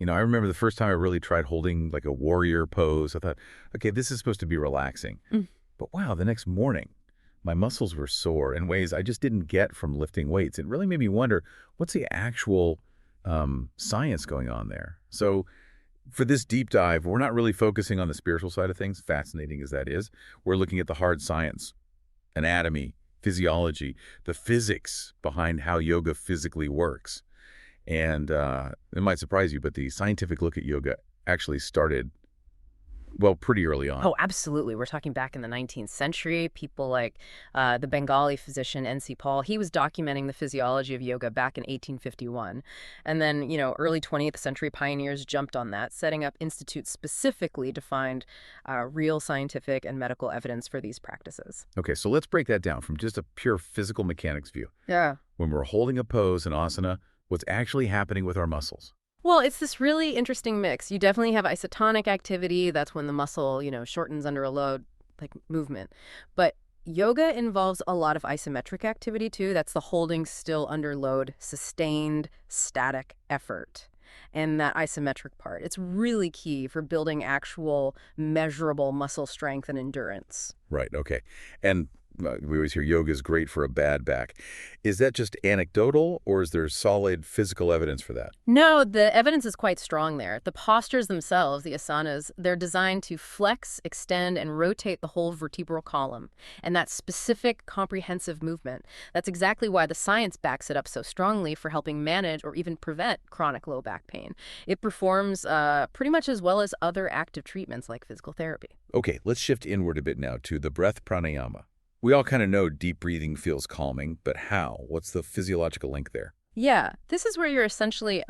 I remember the first time I really tried holding like a warrior pose. I thought, okay, this is supposed to be relaxing. But wow, the next morning, my muscles were sore in ways I just didn't get from lifting weights. It really made me wonder, what's the actual science going on there? So for this deep dive, we're not really focusing on the spiritual side of things, fascinating as that is. We're looking at the hard science, anatomy, physiology, the physics behind how yoga physically works. And it might surprise you, but the scientific look at yoga actually started, well, pretty early on. Oh, absolutely. We're talking back in the 19th century. People like the Bengali physician N.C. Paul, he was documenting the physiology of yoga back in 1851. And then, early 20th century pioneers jumped on that, setting up institutes specifically to find real scientific and medical evidence for these practices. Okay, so let's break that down from just a pure physical mechanics view. Yeah. When we're holding a pose, an asana, what's actually happening with our muscles? Well, it's this really interesting mix. You definitely have isotonic activity. That's when the muscle, shortens under a load, like movement. But yoga involves a lot of isometric activity, too. That's the holding still under load, sustained, static effort. And that isometric part, it's really key for building actual measurable muscle strength and endurance. Right, okay. And we always hear yoga is great for a bad back. Is that just anecdotal, or is there solid physical evidence for that? No, the evidence is quite strong there. The postures themselves, the asanas, they're designed to flex, extend, and rotate the whole vertebral column. And that specific, comprehensive movement, that's exactly why the science backs it up so strongly for helping manage or even prevent chronic low back pain. It performs pretty much as well as other active treatments like physical therapy. Okay, let's shift inward a bit now to the breath pranayama. We all kind of know deep breathing feels calming, but how? What's the physiological link there? Yeah, this is where you're essentially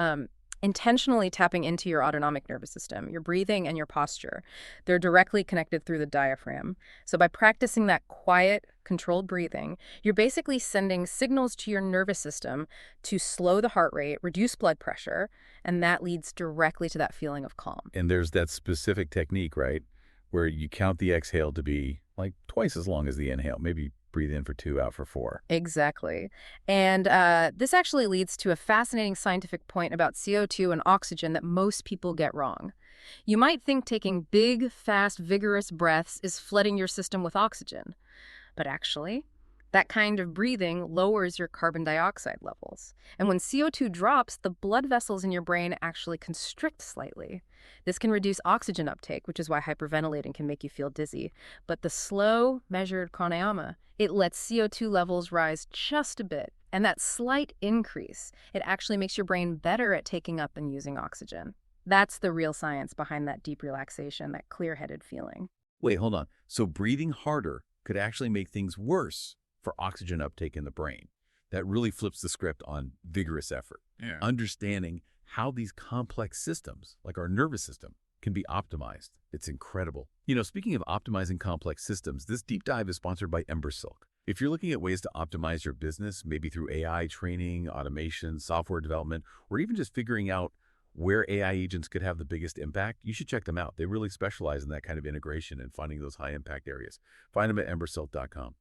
intentionally tapping into your autonomic nervous system, your breathing and your posture. They're directly connected through the diaphragm. So by practicing that quiet, controlled breathing, you're basically sending signals to your nervous system to slow the heart rate, reduce blood pressure, and that leads directly to that feeling of calm. And there's that specific technique, right, where you count the exhale to be like twice as long as the inhale. Maybe breathe in for 2, out for 4. Exactly. And this actually leads to a fascinating scientific point about CO2 and oxygen that most people get wrong. You might think taking big, fast, vigorous breaths is flooding your system with oxygen. But actually, that kind of breathing lowers your carbon dioxide levels. And when CO2 drops, the blood vessels in your brain actually constrict slightly. This can reduce oxygen uptake, which is why hyperventilating can make you feel dizzy. But the slow, measured pranayama, it lets CO2 levels rise just a bit. And that slight increase, it actually makes your brain better at taking up and using oxygen. That's the real science behind that deep relaxation, that clear-headed feeling. Wait, hold on. So breathing harder could actually make things worse for oxygen uptake in the brain. That really flips the script on vigorous effort. Yeah. Understanding how these complex systems, like our nervous system, can be optimized. It's incredible. Speaking of optimizing complex systems, this deep dive is sponsored by Silk. If you're looking at ways to optimize your business, maybe through AI training, automation, software development, or even just figuring out where AI agents could have the biggest impact, you should check them out. They really specialize in that kind of integration and finding those high-impact areas. Find them at embersilk.com.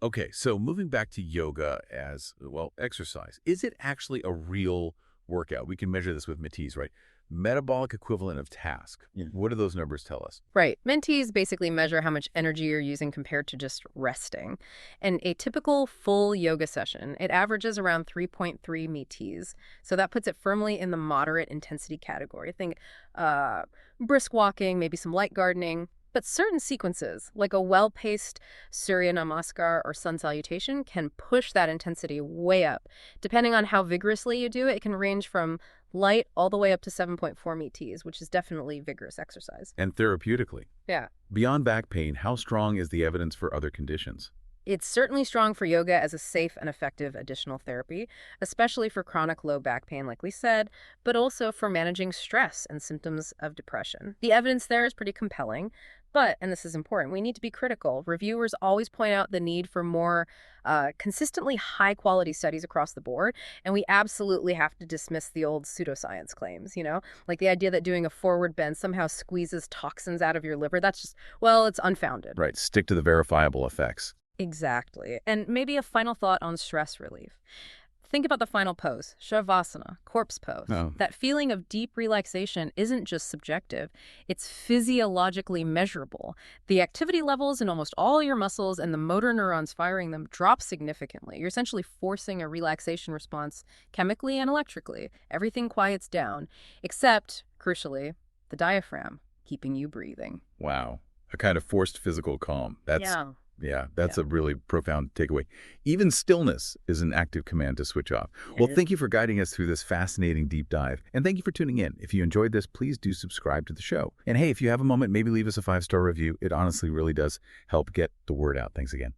Okay, so moving back to yoga as, well, exercise. Is it actually a real workout? We can measure this with Matisse, right? Metabolic equivalent of task. Yeah. What do those numbers tell us? Right. Mentees basically measure how much energy you're using compared to just resting. And a typical full yoga session, it averages around 3.3 metes. So that puts it firmly in the moderate intensity category. Think brisk walking, maybe some light gardening. But certain sequences, like a well-paced Surya Namaskar or sun salutation, can push that intensity way up. Depending on how vigorously you do it, it can range from light all the way up to 7.4 metes, which is definitely vigorous exercise. And therapeutically. Yeah. Beyond back pain, how strong is the evidence for other conditions? It's certainly strong for yoga as a safe and effective additional therapy, especially for chronic low back pain, like we said, but also for managing stress and symptoms of depression. The evidence there is pretty compelling, but, and this is important, we need to be critical. Reviewers always point out the need for more consistently high-quality studies across the board, and we absolutely have to dismiss the old pseudoscience claims, like the idea that doing a forward bend somehow squeezes toxins out of your liver. That's just, well, it's unfounded. Right, stick to the verifiable effects. Exactly. And maybe a final thought on stress relief. Think about the final pose, Shavasana, corpse pose. Oh. That feeling of deep relaxation isn't just subjective, it's physiologically measurable. The activity levels in almost all your muscles and the motor neurons firing them drop significantly. You're essentially forcing a relaxation response chemically and electrically. Everything quiets down, except, crucially, the diaphragm, keeping you breathing. Wow. A kind of forced physical calm. That's Yeah. a really profound takeaway. Even stillness is an active command to switch off. Well, thank you for guiding us through this fascinating deep dive. And thank you for tuning in. If you enjoyed this, please do subscribe to the show. And hey, if you have a moment, maybe leave us a 5-star review. It honestly really does help get the word out. Thanks again.